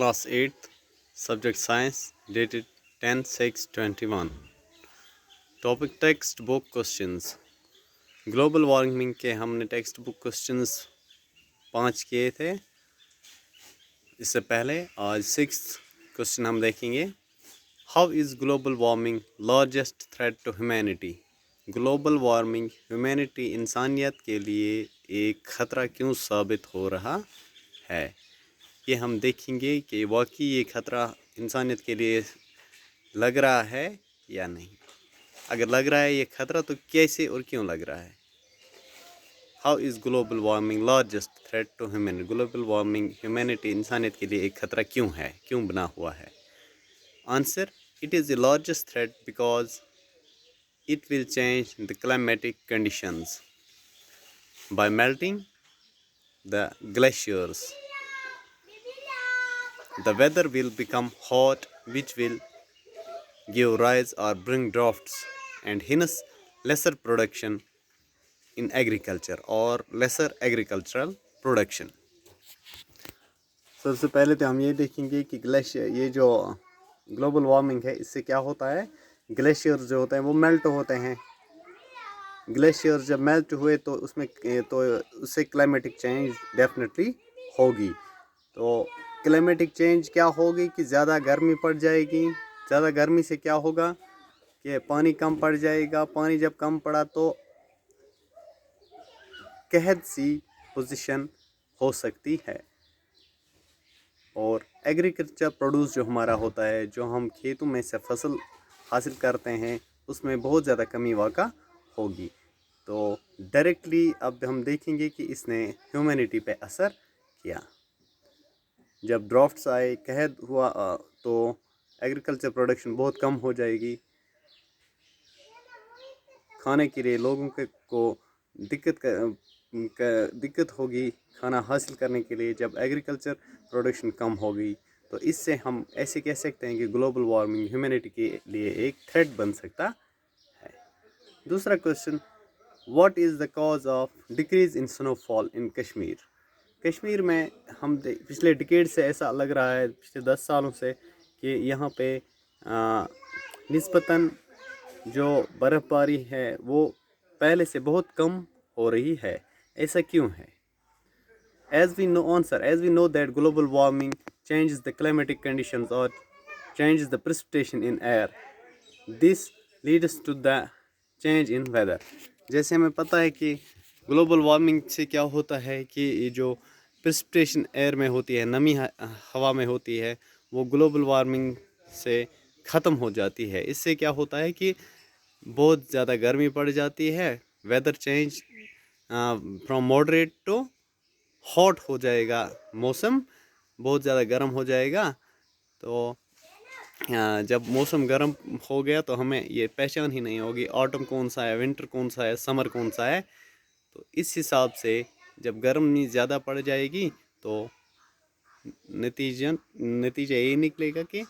Class 8th, Subject Science, dated 10/6/21. Topic text book questions. Global warming के हमने text book questions 5 किए थे इससे पहले. आज 6th क्वेश्चन हम देखेंगे. How is global warming largest threat to humanity? Global warming humanity इंसानियत के लिए एक ख़तरा क्यों साबित हो रहा है? ये हम देखेंगे कि वाकई ये ख़तरा इंसानियत के लिए लग रहा है या नहीं. अगर लग रहा है ये ख़तरा तो कैसे और क्यों लग रहा है? How is global warming largest threat to humanity? Global warming humanity इंसानियत के लिए एक ख़तरा क्यों है, क्यों बना हुआ है? Answer: it is the largest threat because it will change the climatic conditions by melting the glaciers. The weather will become hot, which will give rise or bring droughts and hence lesser production in agriculture or lesser agricultural production. सबसे पहले तो हम ये देखेंगे कि glacier, ये जो global warming है, इससे क्या होता है. ग्लेशियर्स जो होते हैं वो मेल्ट होते हैं. ग्लेशियर्स जब मेल्ट हुए तो उससे क्लाइमेटिक चेंज डेफिनेटली होगी. तो क्लाइमेटिक चेंज क्या होगी कि ज़्यादा गर्मी पड़ जाएगी. ज़्यादा गर्मी से क्या होगा कि पानी कम पड़ जाएगा. पानी जब कम पड़ा तो कहत सी पोजीशन हो सकती है. और एग्रीकल्चर प्रोड्यूस जो हमारा होता है, जो हम खेतों में से फसल हासिल करते हैं, उसमें बहुत ज़्यादा कमी वाक़ा होगी. तो डायरेक्टली अब हम देखेंगे कि इसने ह्यूमैनिटी पे असर किया. जब ड्राफ्ट्स आए, कहत हुआ, तो एग्रीकल्चर प्रोडक्शन बहुत कम हो जाएगी. खाने के लिए लोगों को दिक्कत होगी खाना हासिल करने के लिए. जब एग्रीकल्चर प्रोडक्शन कम होगी तो इससे हम ऐसे कह सकते हैं कि ग्लोबल वार्मिंग ह्यूमैनिटी के लिए एक थ्रेट बन सकता है. दूसरा question, what is the cause of decrease in snowfall in Kashmir? Kashmir में हम पिछले डिकेड से ऐसा लग रहा है, पिछले 10 सालों से, कि यहाँ पे निस्बतन जो बर्फ़बारी है वो पहले से बहुत कम हो रही है. ऐसा क्यों है? As we know that global warming changes the climatic conditions or changes the precipitation in air. This leads to the change in weather. जैसे हमें पता है कि ग्लोबल वार्मिंग से क्या होता है कि ये जो प्रेसिपिटेशन एयर में होती है, नमी हवा में होती है, वो ग्लोबल वार्मिंग से ख़त्म हो जाती है. इससे क्या होता है कि बहुत ज़्यादा गर्मी पड़ जाती है. Weather change from moderate to hot हो जाएगा. मौसम बहुत ज़्यादा गर्म हो जाएगा. तो जब मौसम गर्म हो गया तो हमें ये पहचान ही नहीं होगी ऑटम कौन सा है, विंटर कौन सा है, समर कौन सा है. तो इस हिसाब से जब गर्मी ज़्यादा पड़ जाएगी तो नतीजा ये निकलेगा कि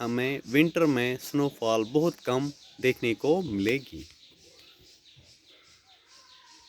हमें विंटर में स्नोफॉल बहुत कम देखने को मिलेगी.